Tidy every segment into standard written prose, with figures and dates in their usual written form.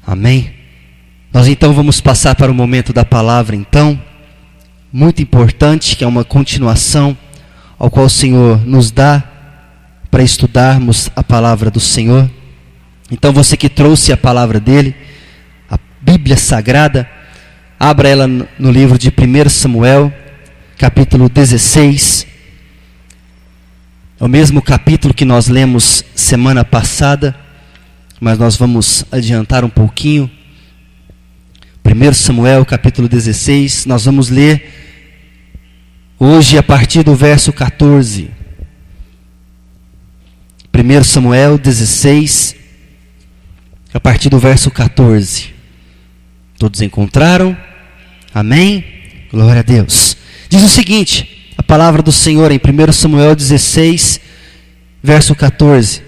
Amém? Nós então vamos passar para o momento da palavra então, muito importante, que é uma continuação ao qual o Senhor nos dá para estudarmos a palavra do Senhor. Então você que trouxe a palavra dele, a Bíblia Sagrada, abra ela no livro de 1 Samuel, capítulo 16. É o mesmo capítulo que nós lemos semana passada, mas nós vamos adiantar um pouquinho. 1 Samuel, capítulo 16, nós vamos ler hoje a partir do verso 14. 1 Samuel 16, a partir do verso 14. Todos encontraram? Amém? Glória a Deus. Diz o seguinte, a palavra do Senhor em 1 Samuel 16, verso 14.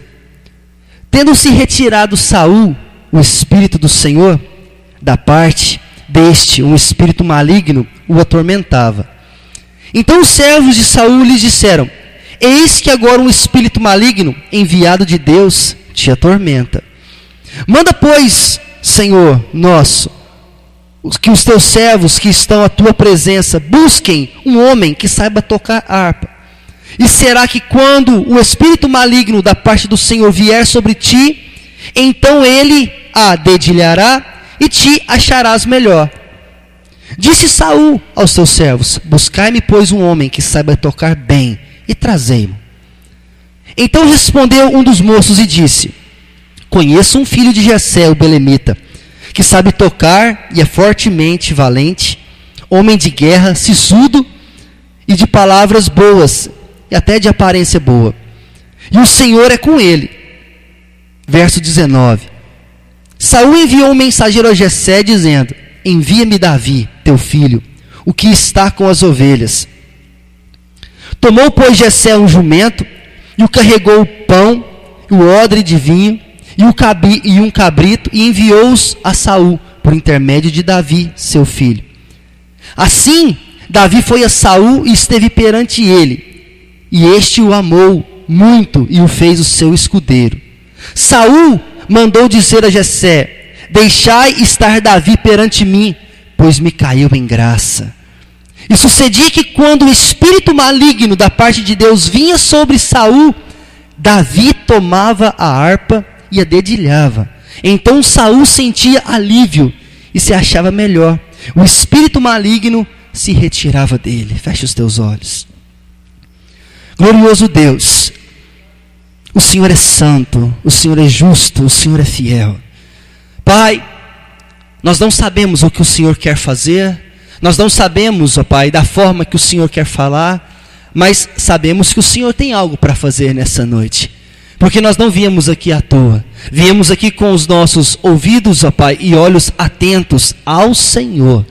Tendo-se retirado Saul, o Espírito do Senhor, da parte deste, um espírito maligno o atormentava. Então os servos de Saul lhes disseram: eis que agora um espírito maligno, enviado de Deus, te atormenta. Manda, pois, Senhor nosso, que os teus servos que estão à tua presença busquem um homem que saiba tocar harpa. E será que quando o espírito maligno da parte do Senhor vier sobre ti, então ele a dedilhará e te acharás melhor. Disse Saul aos seus servos: buscai-me, pois, um homem que saiba tocar bem, e trazei-mo. Então respondeu um dos moços e disse: conheço um filho de Jessé, o belemita, que sabe tocar e é fortemente valente, homem de guerra, sisudo e de palavras boas, e até de aparência boa. E o Senhor é com ele. Verso 19. Saul enviou um mensageiro a Jessé, dizendo: envia-me Davi, teu filho, o que está com as ovelhas. Tomou, pois, Jessé um jumento, e o carregou o pão, o odre de vinho, e um cabrito, e enviou-os a Saul, por intermédio de Davi, seu filho. Assim, Davi foi a Saul e esteve perante ele, e este o amou muito e o fez o seu escudeiro. Saul mandou dizer a Jessé: deixai estar Davi perante mim, pois me caiu em graça. E sucedia que quando o espírito maligno da parte de Deus vinha sobre Saul, Davi tomava a harpa e a dedilhava. Então Saul sentia alívio e se achava melhor. O espírito maligno se retirava dele. Feche os teus olhos. Glorioso Deus, o Senhor é santo, o Senhor é justo, o Senhor é fiel. Pai, nós não sabemos o que o Senhor quer fazer, nós não sabemos, ó Pai, da forma que o Senhor quer falar, mas sabemos que o Senhor tem algo para fazer nessa noite, porque nós não viemos aqui à toa, viemos aqui com os nossos ouvidos, ó Pai, e olhos atentos ao Senhor.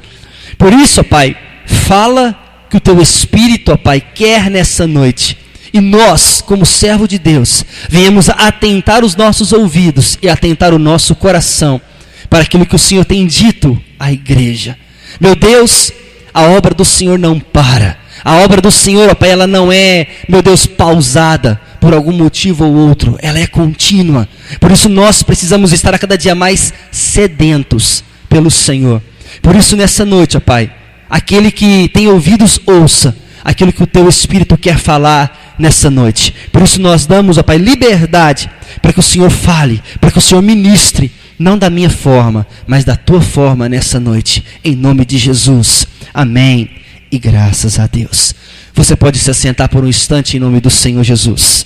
Por isso, ó Pai, fala que o teu Espírito, ó Pai, quer nessa noite. E nós, como servo de Deus, venhamos a atentar os nossos ouvidos e atentar o nosso coração para aquilo que o Senhor tem dito à igreja. Meu Deus, a obra do Senhor não para. A obra do Senhor, ó Pai, ela não é, meu Deus, pausada por algum motivo ou outro. Ela é contínua. Por isso nós precisamos estar a cada dia mais sedentos pelo Senhor. Por isso nessa noite, ó Pai, aquele que tem ouvidos, ouça aquilo que o teu Espírito quer falar nessa noite. Por isso nós damos, ó Pai, liberdade para que o Senhor fale, para que o Senhor ministre, não da minha forma, mas da tua forma nessa noite, em nome de Jesus. Amém e graças a Deus. Você pode se assentar por um instante em nome do Senhor Jesus.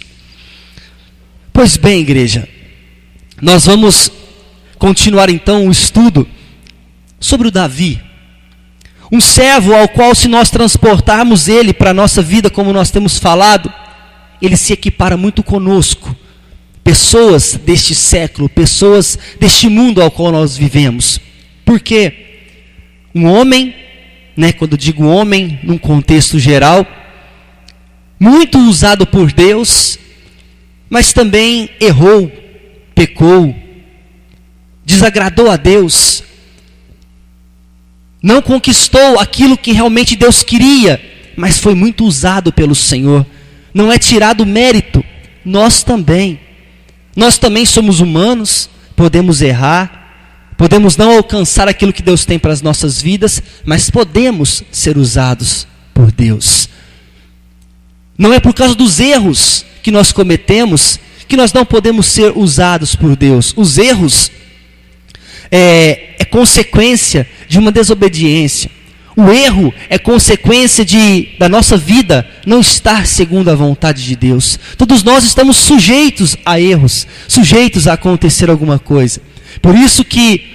Pois bem, igreja, nós vamos continuar então o estudo sobre o Davi. Um servo ao qual, se nós transportarmos ele para a nossa vida, como nós temos falado, ele se equipara muito conosco. Pessoas deste século, pessoas deste mundo ao qual nós vivemos. Porque um homem, quando digo homem, num contexto geral, muito usado por Deus, mas também errou, pecou, desagradou a Deus, não conquistou aquilo que realmente Deus queria, mas foi muito usado pelo Senhor. Não é tirado mérito, nós também somos humanos, podemos errar, podemos não alcançar aquilo que Deus tem para as nossas vidas, mas podemos ser usados por Deus. Não é por causa dos erros que nós cometemos que nós não podemos ser usados por Deus. Os erros é consequência de uma desobediência. O erro é consequência da nossa vida não estar segundo a vontade de Deus. Todos nós estamos sujeitos a erros, sujeitos a acontecer alguma coisa. Por isso que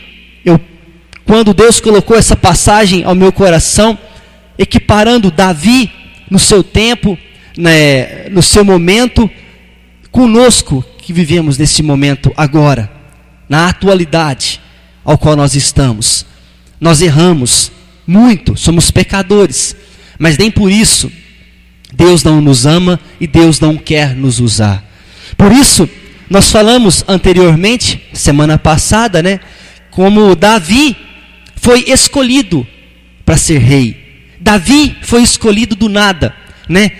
quando Deus colocou essa passagem ao meu coração, equiparando Davi no seu tempo, no seu momento, conosco que vivemos nesse momento agora, na atualidade ao qual nós estamos. Nós erramos muito, somos pecadores, mas nem por isso Deus não nos ama e Deus não quer nos usar. Por isso, nós falamos anteriormente, semana passada, como Davi foi escolhido para ser rei. Davi foi escolhido do nada,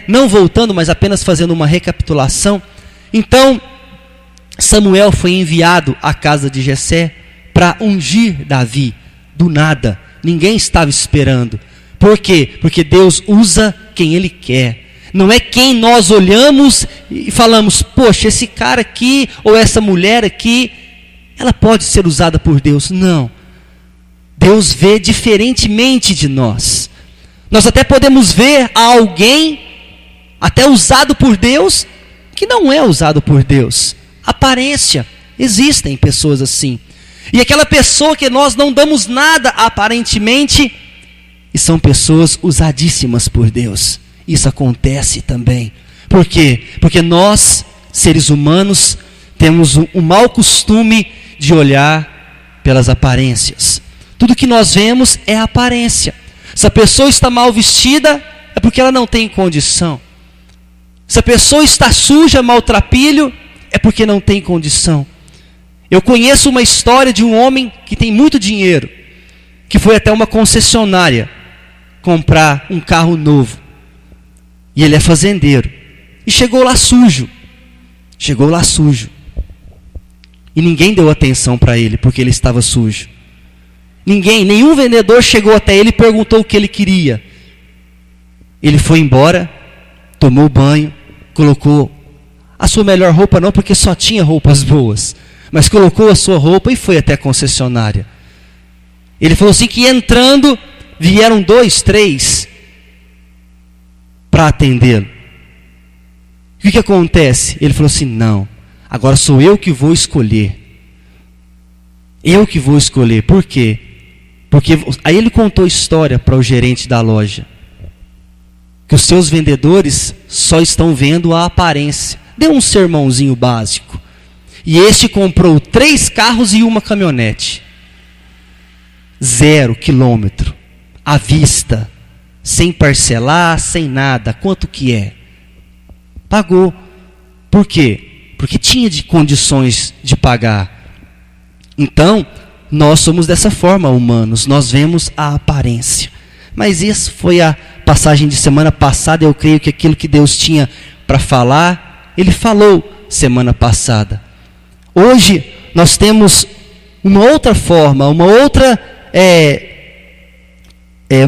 não voltando, mas apenas fazendo uma recapitulação. Então, Samuel foi enviado à casa de Jessé para ungir Davi, do nada. Ninguém estava esperando. Por quê? Porque Deus usa quem Ele quer. Não é quem nós olhamos e falamos, poxa, esse cara aqui, ou essa mulher aqui, ela pode ser usada por Deus. Não. Deus vê diferentemente de nós. Nós até podemos ver alguém, até usado por Deus, que não é usado por Deus. Aparência. Existem pessoas assim. E aquela pessoa que nós não damos nada aparentemente, e são pessoas usadíssimas por Deus. Isso acontece também. Por quê? Porque nós, seres humanos, temos um mau costume de olhar pelas aparências. Tudo que nós vemos é aparência. Se a pessoa está mal vestida, é porque ela não tem condição. Se a pessoa está suja, maltrapilho, é porque não tem condição. Eu conheço uma história de um homem que tem muito dinheiro, que foi até uma concessionária comprar um carro novo. E ele é fazendeiro. E chegou lá sujo. E ninguém deu atenção para ele, porque ele estava sujo. Nenhum vendedor chegou até ele e perguntou o que ele queria. Ele foi embora, tomou banho, colocou a sua melhor roupa, não porque só tinha roupas boas, mas colocou a sua roupa e foi até a concessionária. Ele falou assim que entrando, vieram 2, 3 para atendê-lo. O que acontece? Ele falou assim, não, agora sou eu que vou escolher. Eu que vou escolher. Por quê? Porque aí ele contou a história para o gerente da loja. Que os seus vendedores só estão vendo a aparência. Deu um sermãozinho básico. E este comprou 3 carros e uma caminhonete. 0 quilômetro. À vista. Sem parcelar, sem nada. Quanto que é? Pagou. Por quê? Porque tinha condições de pagar. Então, nós somos dessa forma, humanos. Nós vemos a aparência. Mas essa foi a passagem de semana passada. Eu creio que aquilo que Deus tinha para falar, Ele falou semana passada. Hoje, nós temos uma outra forma, uma outra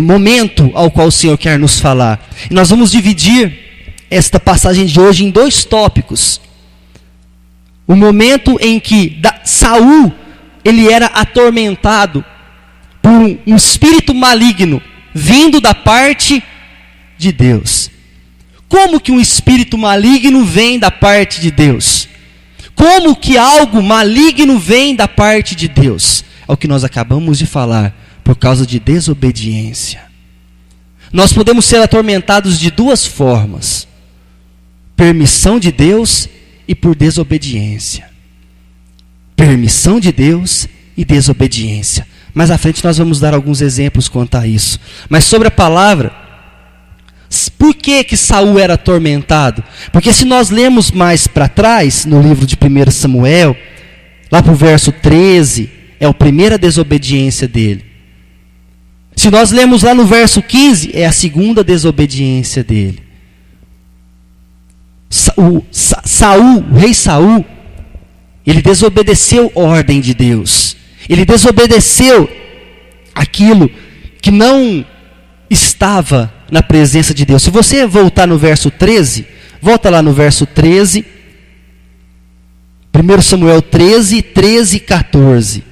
momento ao qual o Senhor quer nos falar. E nós vamos dividir esta passagem de hoje em 2 tópicos. O momento em que Saul, ele era atormentado por um espírito maligno vindo da parte de Deus. Como que um espírito maligno vem da parte de Deus? Como que algo maligno vem da parte de Deus? É o que nós acabamos de falar, por causa de desobediência. Nós podemos ser atormentados de 2 formas: permissão de Deus e por desobediência. Permissão de Deus e desobediência. Mais à frente nós vamos dar alguns exemplos quanto a isso. Mas sobre a palavra, por que Saul era atormentado? Porque se nós lemos mais para trás, no livro de 1 Samuel, lá para o verso 13, é a primeira desobediência dele. Se nós lemos lá no verso 15, é a segunda desobediência dele. O rei Saul, ele desobedeceu a ordem de Deus. Ele desobedeceu aquilo que não estava na presença de Deus. Se você voltar no verso 13, volta lá no verso 13, 1 Samuel 13, 13 e 14.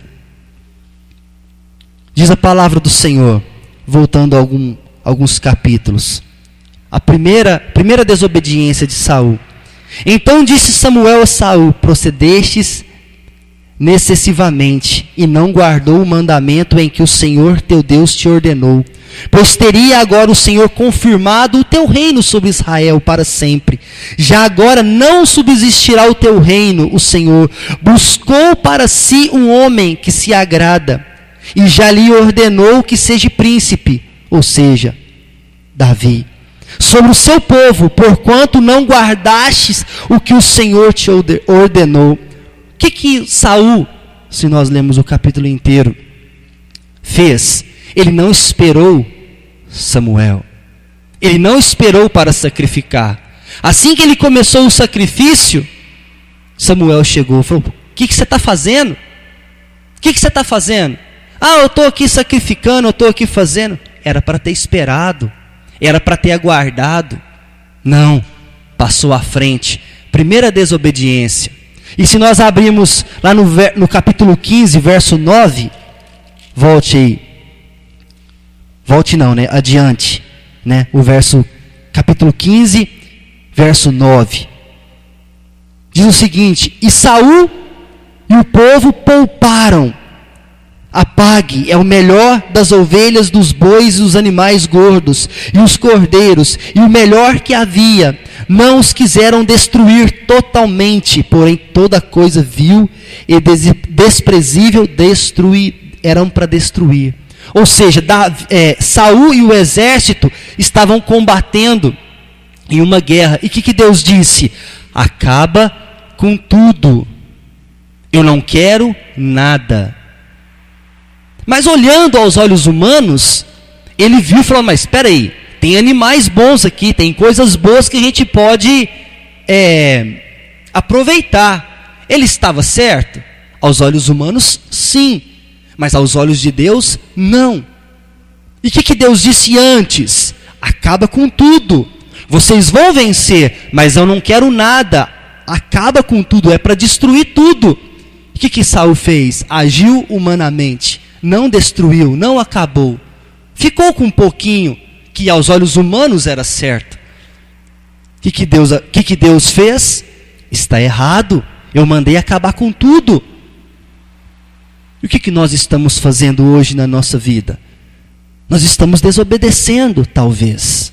Diz a palavra do Senhor, voltando a alguns capítulos. A primeira desobediência de Saul. Então disse Samuel a Saul: procedestes excessivamente, e não guardou o mandamento em que o Senhor teu Deus te ordenou. Pois teria agora o Senhor confirmado o teu reino sobre Israel para sempre. Já agora não subsistirá o teu reino. O Senhor buscou para si um homem que se agrada, e já lhe ordenou que seja príncipe, ou seja, Davi, sobre o seu povo, porquanto não guardastes o que o Senhor te ordenou. O que Saul, se nós lemos o capítulo inteiro, fez? Ele não esperou Samuel. Ele não esperou para sacrificar. Assim que ele começou o sacrifício, Samuel chegou e falou: o que você está fazendo? O que você está fazendo? Ah, eu estou aqui sacrificando, eu estou aqui fazendo. Era para ter esperado. Era para ter aguardado. Não, passou à frente. Primeira desobediência. E se nós abrirmos lá no capítulo 15, verso 9, volte aí. Volte não, né? Adiante, né? O capítulo 15, verso 9. Diz o seguinte: e Saul e o povo pouparam a pague, é o melhor das ovelhas, dos bois e dos animais gordos, e os cordeiros, e o melhor que havia. Não os quiseram destruir totalmente, porém toda coisa vil e desprezível eram para destruir. Ou seja, Saul e o exército estavam combatendo em uma guerra. E o que Deus disse? Acaba com tudo. Eu não quero nada. Mas olhando aos olhos humanos, ele viu e falou: mas espera aí, tem animais bons aqui, tem coisas boas que a gente pode aproveitar. Ele estava certo? Aos olhos humanos, sim. Mas aos olhos de Deus, não. E o que Deus disse antes? Acaba com tudo. Vocês vão vencer, mas eu não quero nada. Acaba com tudo, é para destruir tudo. O que Saul fez? Agiu humanamente. Não destruiu, não acabou. Ficou com um pouquinho que aos olhos humanos era certo. O que Deus fez? Está errado. Eu mandei acabar com tudo. E o que nós estamos fazendo hoje na nossa vida? Nós estamos desobedecendo, talvez.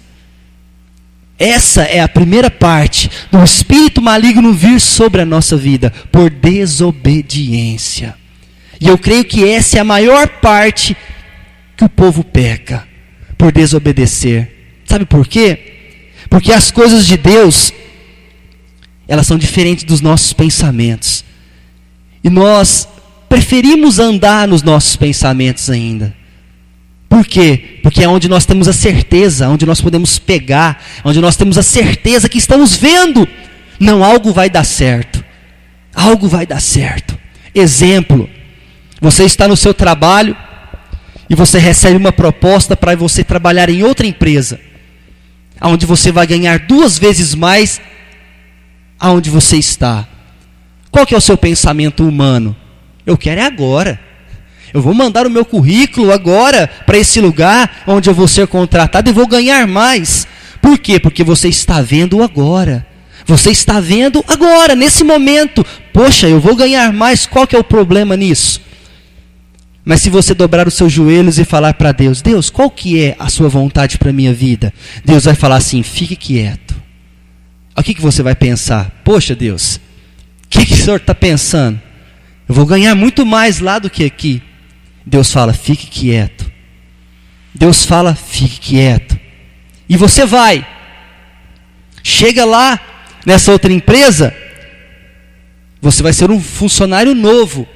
Essa é a primeira parte do espírito maligno vir sobre a nossa vida, por desobediência. E eu creio que essa é a maior parte que o povo peca, por desobedecer. Sabe por quê? Porque as coisas de Deus, elas são diferentes dos nossos pensamentos. E nós preferimos andar nos nossos pensamentos ainda. Por quê? Porque é onde nós temos a certeza, onde nós podemos pegar, onde nós temos a certeza que estamos vendo. Não, algo vai dar certo. Algo vai dar certo. Exemplo, você está no seu trabalho e você recebe uma proposta para você trabalhar em outra empresa, onde você vai ganhar 2 vezes mais aonde você está. Qual que é o seu pensamento humano? Eu quero é agora. Eu vou mandar o meu currículo agora para esse lugar onde eu vou ser contratado e vou ganhar mais. Por quê? Porque você está vendo agora. Você está vendo agora, nesse momento. Poxa, eu vou ganhar mais. Qual que é o problema nisso? Mas se você dobrar os seus joelhos e falar para Deus: Deus, qual que é a sua vontade para a minha vida? Deus vai falar assim: fique quieto. O que você vai pensar? Poxa, Deus, o que o Senhor está pensando? Eu vou ganhar muito mais lá do que aqui. Deus fala: fique quieto. Deus fala: fique quieto. E você vai. Chega lá, nessa outra empresa, você vai ser um funcionário novo.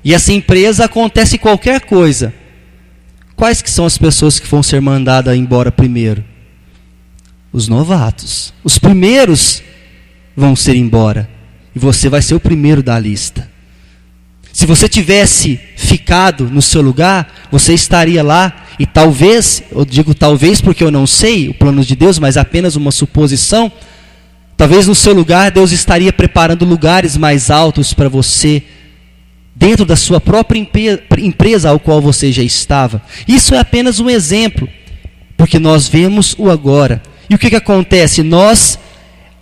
E essa empresa acontece qualquer coisa. Quais que são as pessoas que vão ser mandadas embora primeiro? Os novatos. Os primeiros vão ser embora. E você vai ser o primeiro da lista. Se você tivesse ficado no seu lugar, você estaria lá e talvez, eu digo talvez porque eu não sei o plano de Deus, mas apenas uma suposição, talvez no seu lugar Deus estaria preparando lugares mais altos para você, dentro da sua própria empresa ao qual você já estava. Isso é apenas um exemplo, porque nós vemos o agora. E o que acontece?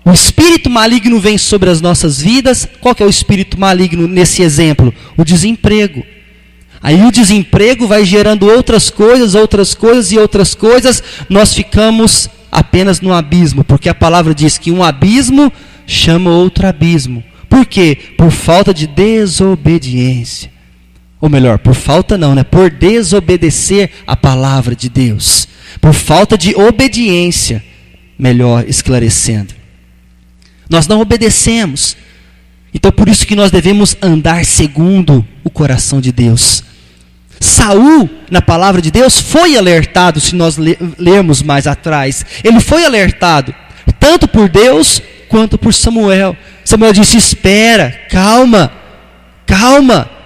O espírito maligno vem sobre as nossas vidas. Qual que é o espírito maligno nesse exemplo? O desemprego. Aí o desemprego vai gerando outras coisas, nós ficamos apenas no abismo, porque a palavra diz que um abismo chama outro abismo. Por quê? Por falta de desobediência. Ou melhor, por desobedecer a palavra de Deus. Por falta de obediência, melhor esclarecendo. Nós não obedecemos. Então por isso que nós devemos andar segundo o coração de Deus. Saul, na palavra de Deus, foi alertado, se nós lermos mais atrás. Ele foi alertado, tanto por Deus, quanto por Samuel. Samuel disse, espera, calma,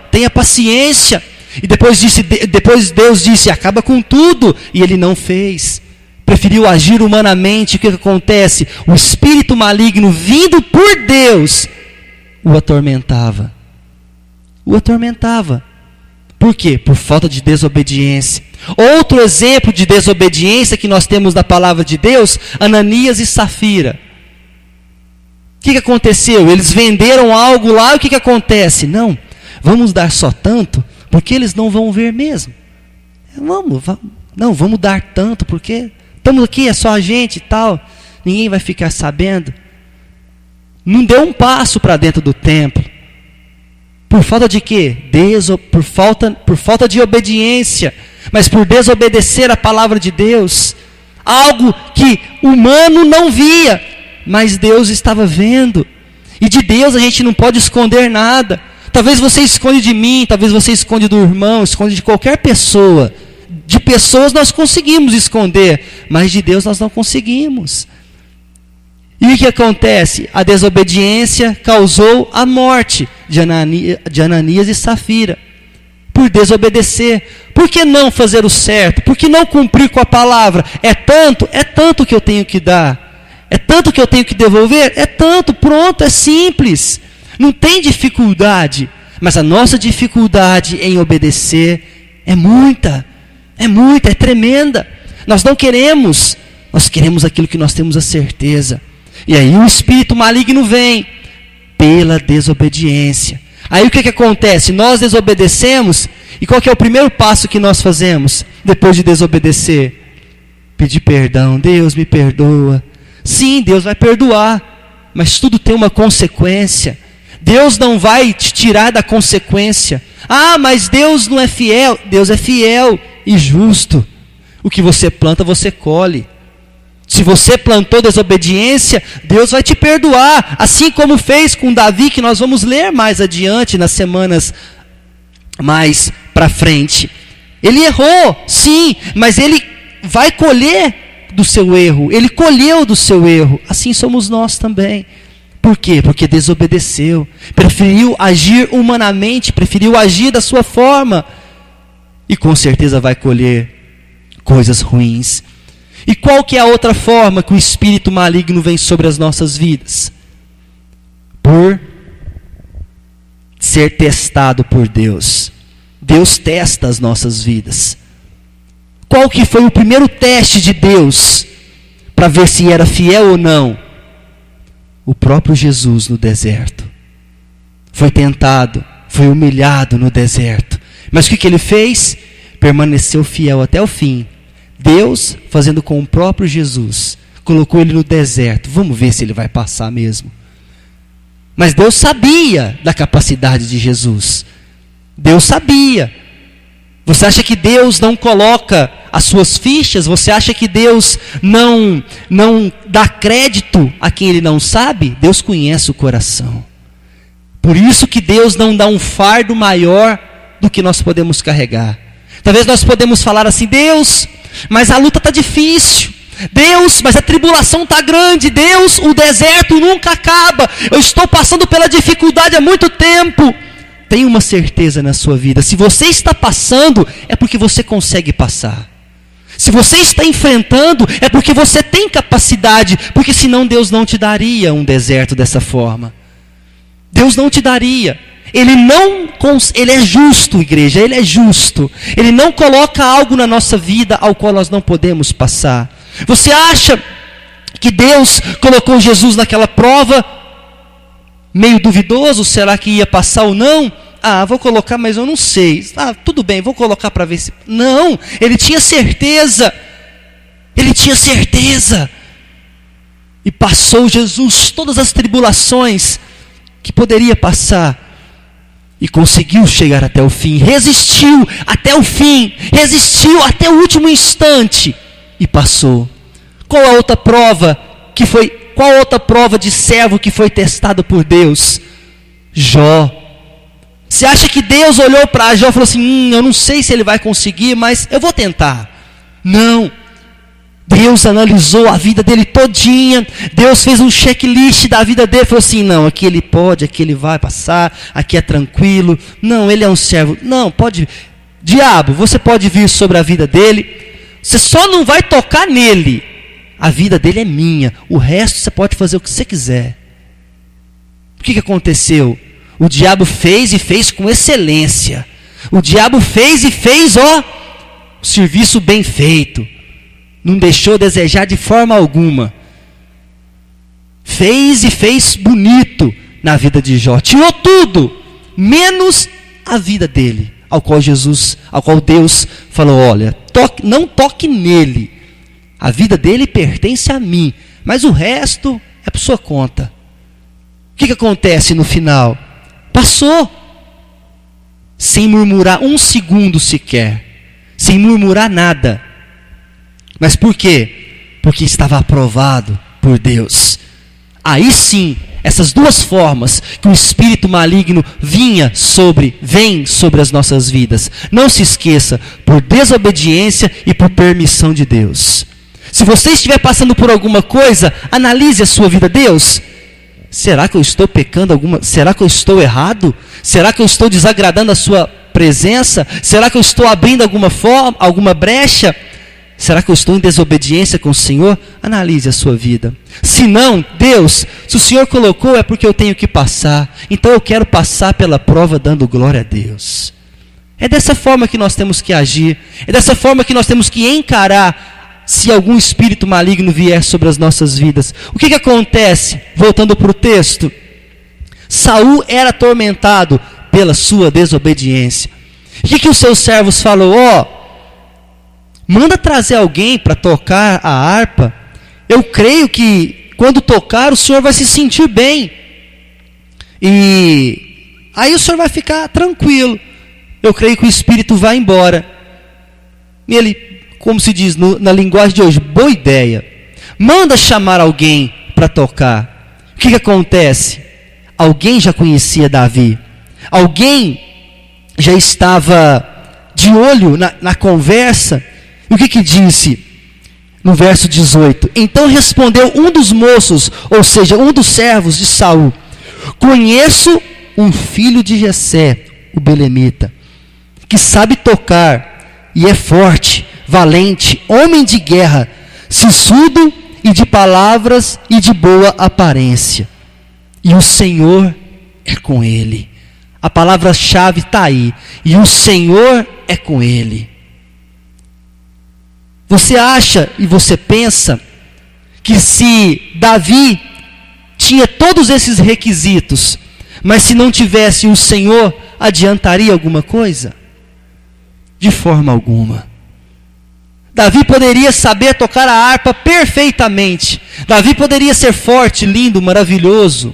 tenha paciência. E depois Deus disse, acaba com tudo. E ele não fez. Preferiu agir humanamente. O que acontece? O espírito maligno vindo por Deus o atormentava. Por quê? Por falta de desobediência. Outro exemplo de desobediência que nós temos na palavra de Deus, Ananias e Safira. O que aconteceu? Eles venderam algo lá, e o que acontece? Não, vamos dar só tanto, porque eles não vão ver mesmo. Vamos dar tanto, porque estamos aqui, é só a gente e tal, ninguém vai ficar sabendo. Não deu um passo para dentro do templo. Por falta de quê? Por falta de obediência, mas por desobedecer a palavra de Deus. Algo que o humano não via, mas Deus estava vendo. E de Deus a gente não pode esconder nada. Talvez você esconde de mim, talvez você esconde do irmão, esconde de qualquer pessoa. De pessoas nós conseguimos esconder, mas de Deus nós não conseguimos. E o que acontece? A desobediência causou a morte de Ananias e Safira. Por desobedecer. Por que não fazer o certo? Por que não cumprir com a palavra? É tanto que eu tenho que dar. É tanto que eu tenho que devolver? É tanto, pronto, é simples. Não tem dificuldade. Mas a nossa dificuldade em obedecer é muita, é tremenda. Nós não queremos, nós queremos aquilo que nós temos a certeza. E aí o espírito maligno vem pela desobediência. Aí o que acontece? Nós desobedecemos, e qual que é o primeiro passo que nós fazemos depois de desobedecer? Pedir perdão. Deus me perdoa. Sim, Deus vai perdoar, mas tudo tem uma consequência. Deus não vai te tirar da consequência. Ah, mas Deus não é fiel. Deus é fiel e justo. O que você planta, você colhe. Se você plantou desobediência, Deus vai te perdoar. Assim como fez com Davi, que nós vamos ler mais adiante, nas semanas mais para frente. Ele errou, sim, mas ele vai colher do seu erro. Ele colheu do seu erro. Assim somos nós também. Por quê? Porque desobedeceu. Preferiu agir humanamente, preferiu agir da sua forma. E com certeza vai colher coisas ruins. E qual que é a outra forma que o espírito maligno vem sobre as nossas vidas? Por ser testado por Deus. Deus testa as nossas vidas. Qual que foi o primeiro teste de Deus para ver se era fiel ou não? O próprio Jesus no deserto. Foi tentado, foi humilhado no deserto. Mas o que ele fez? Permaneceu fiel até o fim. Deus, fazendo com o próprio Jesus, colocou ele no deserto. Vamos ver se ele vai passar mesmo. Mas Deus sabia da capacidade de Jesus. Deus sabia. Você acha que Deus não coloca as suas fichas? Você acha que Deus não dá crédito a quem Ele não sabe? Deus conhece o coração. Por isso que Deus não dá um fardo maior do que nós podemos carregar. Talvez nós podemos falar assim: Deus, mas a luta está difícil. Deus, mas a tribulação está grande. Deus, o deserto nunca acaba. Eu estou passando pela dificuldade há muito tempo. Tenha uma certeza na sua vida. Se você está passando, é porque você consegue passar. Se você está enfrentando, é porque você tem capacidade. Porque senão Deus não te daria um deserto dessa forma. Deus não te daria. Ele é justo, igreja, Ele é justo. Ele não coloca algo na nossa vida ao qual nós não podemos passar. Você acha que Deus colocou Jesus naquela prova meio duvidoso? Será que ia passar ou não? Vou colocar, mas eu não sei. Tudo bem, vou colocar para ver se... Não, Ele tinha certeza. Ele tinha certeza. E passou Jesus todas as tribulações que poderia passar. E conseguiu chegar até o fim. Resistiu até o fim. Resistiu até o último instante. E passou. Qual a outra prova qual outra prova de servo que foi testado por Deus? Jó. Você acha que Deus olhou para Jó e falou assim, eu não sei se ele vai conseguir, mas eu vou tentar. Não. Deus analisou a vida dele todinha. Deus fez um checklist da vida dele. Falou assim, não, aqui ele pode, aqui ele vai passar, aqui é tranquilo. Não, ele é um servo. Não, pode. Diabo, você pode vir sobre a vida dele. Você só não vai tocar nele. A vida dele é minha. O resto você pode fazer o que você quiser. O que aconteceu? O diabo fez e fez com excelência. O diabo fez e fez, o serviço bem feito. Não deixou desejar de forma alguma. Fez e fez bonito na vida de Jó. Tirou tudo, menos a vida dele. Ao qual Deus falou, olha, não toque nele. A vida dele pertence a mim. Mas o resto é por sua conta. O que acontece no final? Passou. Sem murmurar um segundo sequer. Sem murmurar nada. Mas por quê? Porque estava aprovado por Deus. Aí sim, essas duas formas que o espírito maligno vem sobre as nossas vidas. Não se esqueça, por desobediência e por permissão de Deus. Se você estiver passando por alguma coisa, analise a sua vida. Deus, será que eu estou pecando será que eu estou errado? Será que eu estou desagradando a sua presença? Será que eu estou abrindo alguma brecha? Será que eu estou em desobediência com o Senhor? Analise a sua vida. Se não, Deus, se o Senhor colocou é porque eu tenho que passar. Então eu quero passar pela prova dando glória a Deus. É dessa forma que nós temos que agir. É dessa forma que nós temos que encarar se algum espírito maligno vier sobre as nossas vidas. O que acontece? Voltando para o texto. Saul era atormentado pela sua desobediência. O que os seus servos falou? Manda trazer alguém para tocar a harpa. Eu creio que quando tocar o senhor vai se sentir bem. E aí o senhor vai ficar tranquilo. Eu creio que o espírito vai embora. E ele, como se diz na linguagem de hoje, boa ideia. Manda chamar alguém para tocar. O que acontece? Alguém já conhecia Davi. Alguém já estava de olho na conversa. E o que disse no verso 18? Então respondeu um dos moços, ou seja, um dos servos de Saul: conheço um filho de Jessé, o belemita, que sabe tocar e é forte, valente, homem de guerra, sisudo e de palavras e de boa aparência. E o Senhor é com ele. A palavra-chave está aí. E o Senhor é com ele. Você acha e você pensa que se Davi tinha todos esses requisitos, mas se não tivesse o Senhor, adiantaria alguma coisa? De forma alguma. Davi poderia saber tocar a harpa perfeitamente. Davi poderia ser forte, lindo, maravilhoso.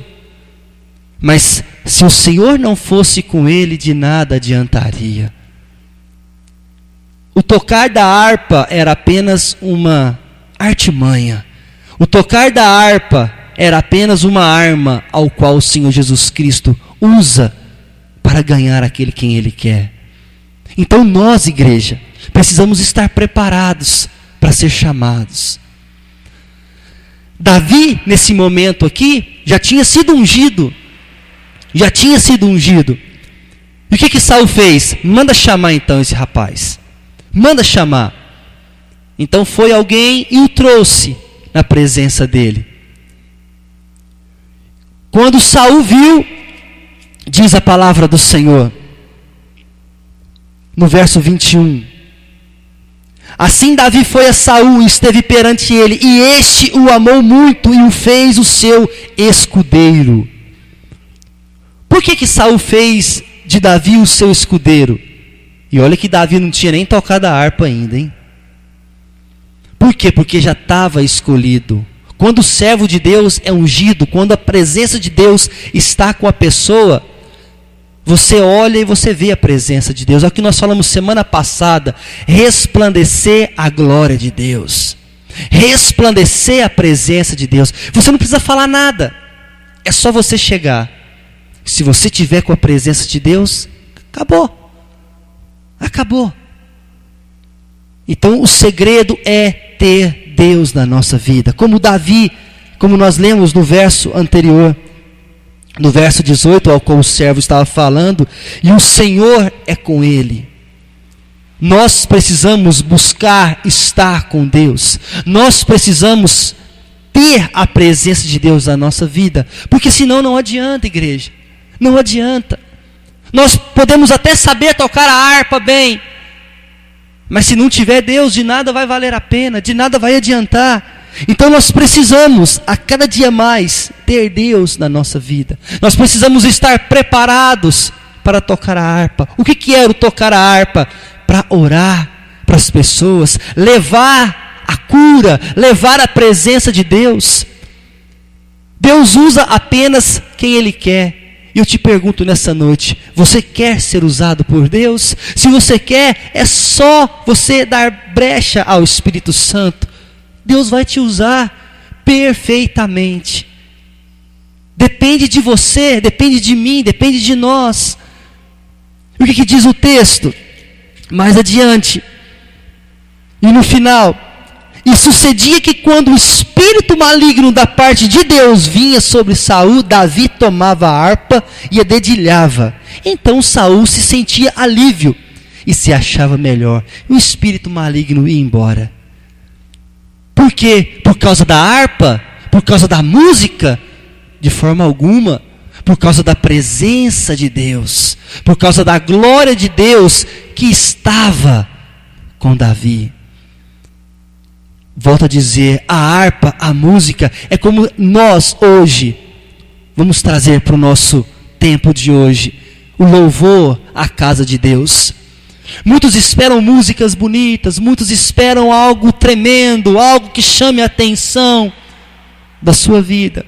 Mas se o Senhor não fosse com ele, de nada adiantaria. O tocar da harpa era apenas uma artimanha. O tocar da harpa era apenas uma arma ao qual o Senhor Jesus Cristo usa para ganhar aquele quem Ele quer. Então nós, igreja, precisamos estar preparados para ser chamados. Davi, nesse momento aqui, já tinha sido ungido. E o que Saul fez? Manda chamar então esse rapaz. Manda chamar. Então foi alguém e o trouxe na presença dele. Quando Saul viu, diz a palavra do Senhor, no verso 21. Assim Davi foi a Saul e esteve perante ele, e este o amou muito e o fez o seu escudeiro. Por que Saul fez de Davi o seu escudeiro? E olha que Davi não tinha nem tocado a harpa ainda, hein? Por quê? Porque já estava escolhido. Quando o servo de Deus é ungido, quando a presença de Deus está com a pessoa, você olha e você vê a presença de Deus. É o que nós falamos semana passada. Resplandecer a glória de Deus. Resplandecer a presença de Deus. Você não precisa falar nada. É só você chegar. Se você tiver com a presença de Deus, acabou. Acabou. Então o segredo é ter Deus na nossa vida. Como Davi, como nós lemos no verso anterior, no verso 18, ao qual o servo estava falando, e o Senhor é com ele. Nós precisamos buscar estar com Deus. Nós precisamos ter a presença de Deus na nossa vida. Porque senão não adianta, igreja. Não adianta. Nós podemos até saber tocar a harpa bem, mas se não tiver Deus, de nada vai valer a pena, de nada vai adiantar. Então nós precisamos, a cada dia mais, ter Deus na nossa vida. Nós precisamos estar preparados para tocar a harpa. O que é o tocar a harpa? Para orar para as pessoas, levar a cura, levar a presença de Deus. Deus usa apenas quem Ele quer. E eu te pergunto nessa noite, você quer ser usado por Deus? Se você quer, é só você dar brecha ao Espírito Santo. Deus vai te usar perfeitamente. Depende de você, depende de mim, depende de nós. O que diz o texto? Mais adiante. E no final, e sucedia que quando o espírito maligno da parte de Deus vinha sobre Saul, Davi tomava a harpa e a dedilhava. Então Saul se sentia alívio e se achava melhor. O espírito maligno ia embora. Por quê? Por causa da harpa? Por causa da música? De forma alguma. Por causa da presença de Deus. Por causa da glória de Deus que estava com Davi. Volto a dizer, a harpa, a música, é como nós hoje vamos trazer para o nosso tempo de hoje. O louvor à casa de Deus. Muitos esperam músicas bonitas, muitos esperam algo tremendo, algo que chame a atenção da sua vida.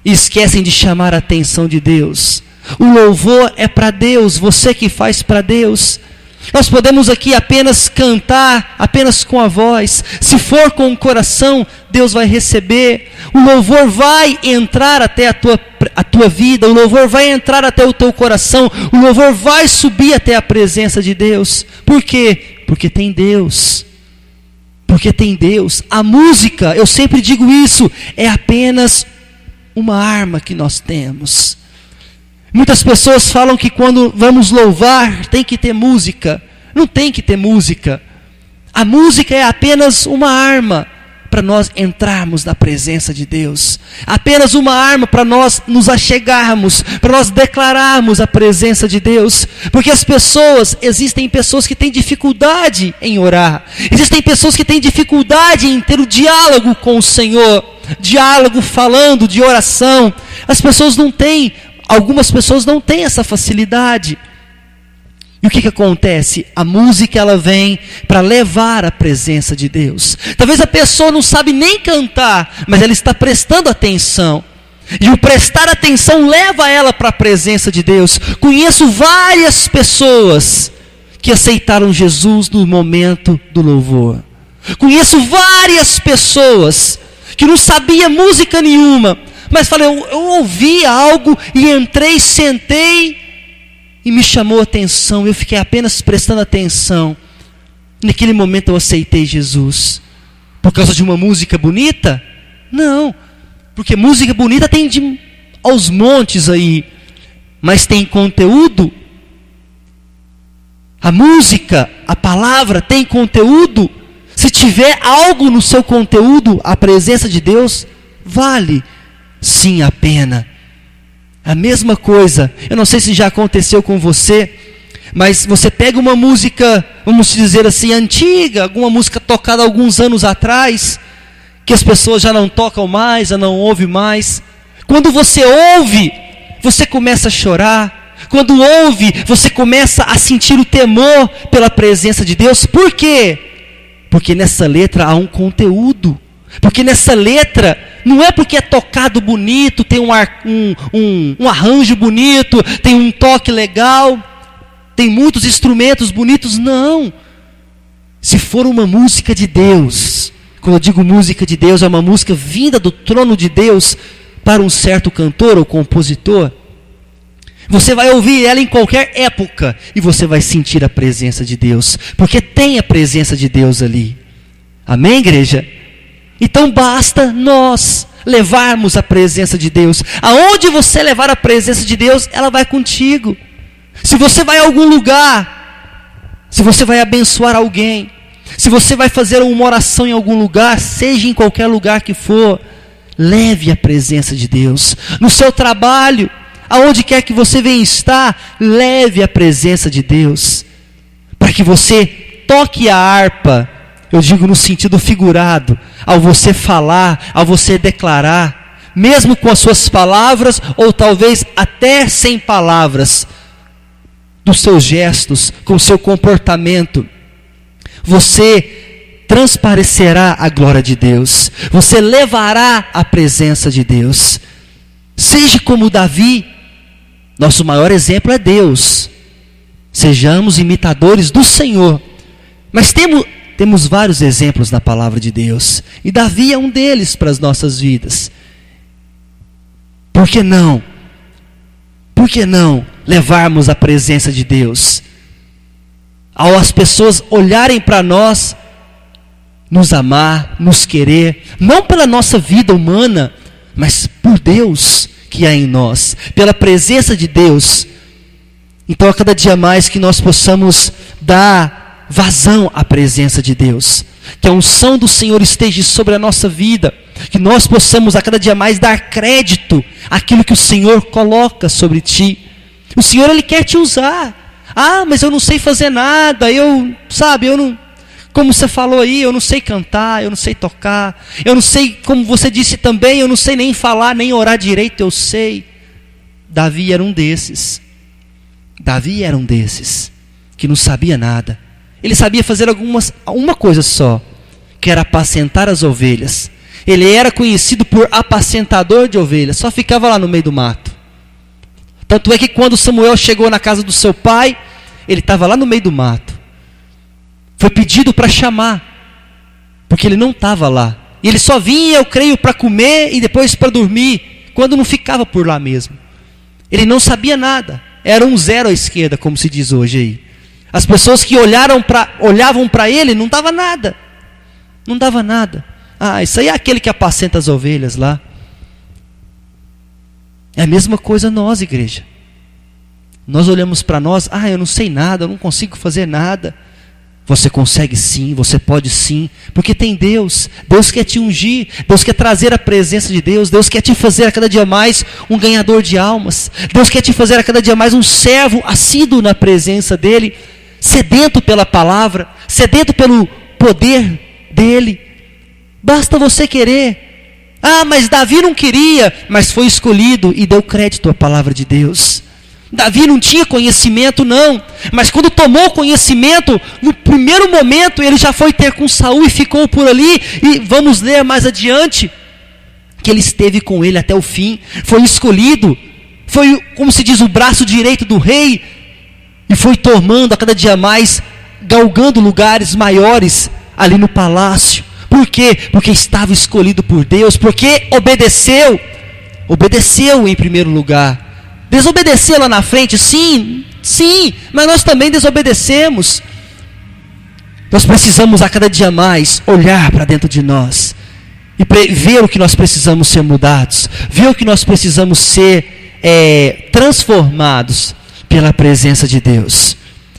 E esquecem de chamar a atenção de Deus. O louvor é para Deus, você que faz para Deus. Nós podemos aqui apenas cantar, apenas com a voz. Se for com o coração, Deus vai receber. O louvor vai entrar até a tua vida. O louvor vai entrar até o teu coração. O louvor vai subir até a presença de Deus. Por quê? Porque tem Deus. Porque tem Deus. A música, eu sempre digo isso, é apenas uma arma que nós temos. Muitas pessoas falam que quando vamos louvar tem que ter música. Não tem que ter música. A música é apenas uma arma para nós entrarmos na presença de Deus. Apenas uma arma para nós nos achegarmos, para nós declararmos a presença de Deus. Porque existem pessoas que têm dificuldade em orar. Existem pessoas que têm dificuldade em ter o diálogo com o Senhor. Diálogo falando de oração. Algumas pessoas não têm essa facilidade. E o que acontece? A música ela vem para levar a presença de Deus. Talvez a pessoa não sabe nem cantar, mas ela está prestando atenção. E o prestar atenção leva ela para a presença de Deus. Conheço várias pessoas que aceitaram Jesus no momento do louvor. Conheço várias pessoas que não sabiam música nenhuma, mas falei, eu ouvi algo e entrei, sentei e me chamou a atenção. Eu fiquei apenas prestando atenção. Naquele momento eu aceitei Jesus. Por causa de uma música bonita? Não. Porque música bonita tem aos montes aí. Mas tem conteúdo? A música, a palavra tem conteúdo. Se tiver algo no seu conteúdo, a presença de Deus vale sim a pena. A mesma coisa, eu não sei se já aconteceu com você, mas você pega uma música, vamos dizer assim, antiga, alguma música tocada alguns anos atrás, que as pessoas já não tocam mais, já não ouvem mais. Quando você ouve, você começa a chorar. Quando ouve, você começa a sentir o temor pela presença de Deus. Por quê? Porque nessa letra há um conteúdo. Porque nessa letra, não é porque é tocado bonito, tem um arranjo bonito, tem um toque legal, tem muitos instrumentos bonitos, não. Se for uma música de Deus, quando eu digo música de Deus, é uma música vinda do trono de Deus para um certo cantor ou compositor, você vai ouvir ela em qualquer época e você vai sentir a presença de Deus, porque tem a presença de Deus ali. Amém, igreja? Então basta nós levarmos a presença de Deus. Aonde você levar a presença de Deus, ela vai contigo. Se você vai a algum lugar, se você vai abençoar alguém, se você vai fazer uma oração em algum lugar, seja em qualquer lugar que for, leve a presença de Deus. No seu trabalho, aonde quer que você venha estar, leve a presença de Deus, para que você toque a harpa. Eu digo no sentido figurado, ao você falar, ao você declarar, mesmo com as suas palavras, ou talvez até sem palavras, dos seus gestos, com o seu comportamento, você transparecerá a glória de Deus, você levará a presença de Deus. Seja como Davi, nosso maior exemplo é Deus, sejamos imitadores do Senhor, mas temos vários exemplos na palavra de Deus, e Davi é um deles para as nossas vidas. Por que não? Por que não levarmos a presença de Deus? Ao as pessoas olharem para nós, nos amar, nos querer, não pela nossa vida humana, mas por Deus que há em nós, pela presença de Deus. Então a cada dia mais que nós possamos dar vazão à presença de Deus, que a unção do Senhor esteja sobre a nossa vida, que nós possamos a cada dia mais dar crédito àquilo que o Senhor coloca sobre ti. O Senhor, Ele quer te usar. Ah, mas eu não sei fazer nada, eu não, como você falou aí, eu não sei cantar, eu não sei tocar, eu não sei, como você disse também, eu não sei nem falar, nem orar direito, eu sei. Davi era um desses, que não sabia nada. Ele sabia fazer uma coisa só, que era apacentar as ovelhas. Ele era conhecido por apacentador de ovelhas, só ficava lá no meio do mato. Tanto é que quando Samuel chegou na casa do seu pai, ele estava lá no meio do mato. Foi pedido para chamar, porque ele não estava lá. E ele só vinha, eu creio, para comer e depois para dormir, quando não ficava por lá mesmo. Ele não sabia nada, era um zero à esquerda, como se diz hoje aí. As pessoas que olhavam para ele, não dava nada. Não dava nada. Ah, isso aí é aquele que apacenta as ovelhas lá. É a mesma coisa nós, igreja. Nós olhamos para nós, eu não sei nada, eu não consigo fazer nada. Você consegue sim, você pode sim, porque tem Deus. Deus quer te ungir, Deus quer trazer a presença de Deus, Deus quer te fazer a cada dia mais um ganhador de almas. Deus quer te fazer a cada dia mais um servo assíduo na presença dEle, sedento pela palavra, sedento pelo poder dEle. Basta você querer. Mas Davi não queria, mas foi escolhido e deu crédito à palavra de Deus. Davi não tinha conhecimento não, mas quando tomou conhecimento, no primeiro momento ele já foi ter com Saul e ficou por ali, e vamos ler mais adiante, que ele esteve com ele até o fim, foi escolhido, foi, como se diz, o braço direito do rei, e foi tomando a cada dia mais, galgando lugares maiores ali no palácio. Por quê? Porque estava escolhido por Deus, porque obedeceu em primeiro lugar. Desobedeceu lá na frente, sim, mas nós também desobedecemos. Nós precisamos a cada dia mais olhar para dentro de nós e ver o que nós precisamos ser mudados, ver o que nós precisamos ser transformados pela presença de Deus.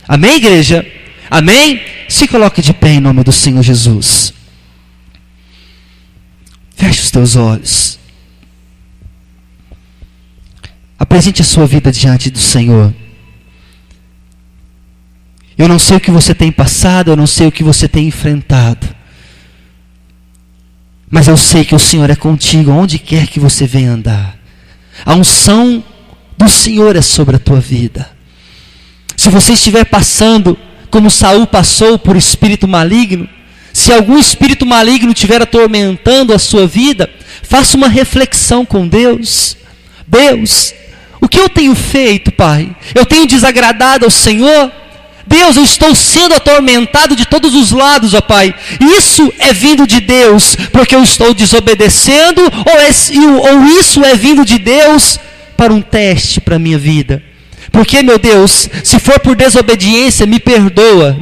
Amém, igreja? Amém? Se coloque de pé em nome do Senhor Jesus. Feche os teus olhos. Apresente a sua vida diante do Senhor. Eu não sei o que você tem passado, eu não sei o que você tem enfrentado. Mas eu sei que o Senhor é contigo, onde quer que você venha andar. A unção do Senhor é sobre a tua vida. Se você estiver passando, como Saul passou por espírito maligno, se algum espírito maligno estiver atormentando a sua vida, faça uma reflexão com Deus. Deus, o que eu tenho feito, Pai? Eu tenho desagradado ao Senhor? Deus, eu estou sendo atormentado de todos os lados, ó Pai. Isso é vindo de Deus, porque eu estou desobedecendo, ou isso é vindo de Deus para um teste para a minha vida? Porque, meu Deus, se for por desobediência, me perdoa,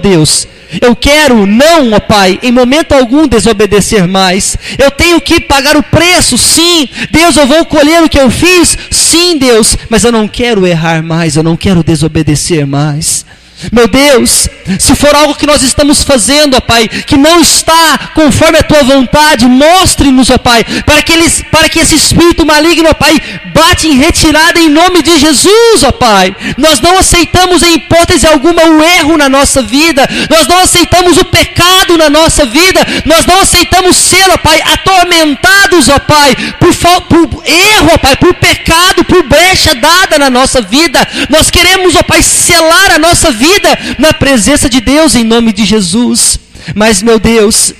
Deus. Eu quero não, ó Pai, em momento algum desobedecer mais. Eu tenho que pagar o preço, sim. Deus, eu vou colher o que eu fiz, sim, Deus. Mas eu não quero errar mais, eu não quero desobedecer mais. Meu Deus, se for algo que nós estamos fazendo, ó Pai, que não está conforme a Tua vontade, mostre-nos, ó Pai, para que esse espírito maligno, ó Pai, bate em retirada em nome de Jesus, ó Pai. Nós não aceitamos em hipótese alguma o erro na nossa vida, nós não aceitamos o pecado na nossa vida, nós não aceitamos ser, ó Pai, atormentados, ó Pai, por erro, ó Pai, por pecado, por brecha dada na nossa vida. Nós queremos, ó Pai, selar a nossa vida na presença de Deus em nome de Jesus. Mas, meu Deus,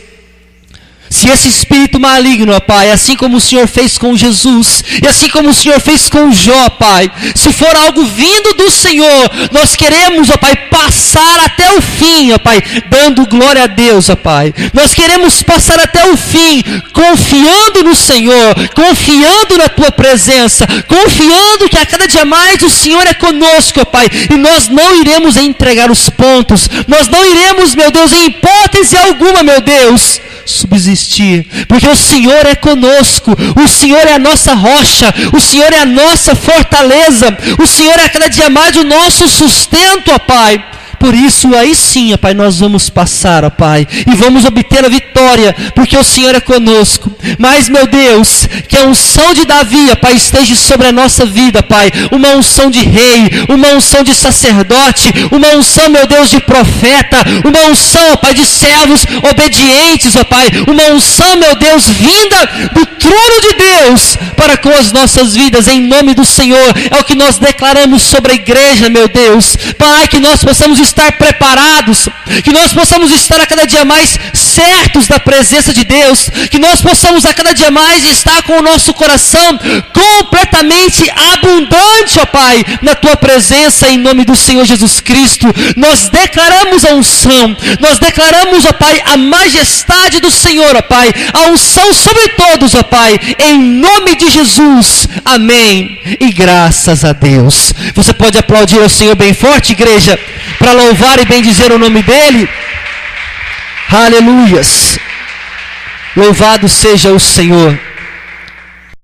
se esse espírito maligno, ó Pai, assim como o Senhor fez com Jesus, e assim como o Senhor fez com Jó, Pai, se for algo vindo do Senhor, nós queremos, ó Pai, passar até o fim, ó Pai, dando glória a Deus, ó Pai. Nós queremos passar até o fim, confiando no Senhor, confiando na Tua presença, confiando que a cada dia mais o Senhor é conosco, ó Pai, e nós não iremos entregar os pontos, nós não iremos, meu Deus, em hipótese alguma, meu Deus, subsistir, porque o Senhor é conosco, o Senhor é a nossa rocha, o Senhor é a nossa fortaleza, o Senhor é a cada dia mais o nosso sustento, ó Pai. Por isso, aí sim, ó Pai, nós vamos passar, ó Pai, e vamos obter a vitória, porque o Senhor é conosco. Mas, meu Deus, que a unção de Davi, ó Pai, esteja sobre a nossa vida, Pai, uma unção de rei, uma unção de sacerdote, uma unção, meu Deus, de profeta, uma unção, ó Pai, de servos obedientes, ó Pai, uma unção, meu Deus, vinda do trono de Deus, para com as nossas vidas, em nome do Senhor. É o que nós declaramos sobre a igreja, meu Deus, Pai, que nós possamos estar preparados, que nós possamos estar a cada dia mais certos da presença de Deus, que nós possamos a cada dia mais estar com o nosso coração completamente abundante, ó Pai, na Tua presença, em nome do Senhor Jesus Cristo. Nós declaramos a unção, nós declaramos, ó Pai, a majestade do Senhor, ó Pai, a unção sobre todos, ó Pai, em nome de Jesus, amém, e graças a Deus. Você pode aplaudir ao Senhor bem forte, igreja, para louvar e bendizer o nome dEle. Aleluias, louvado seja o Senhor.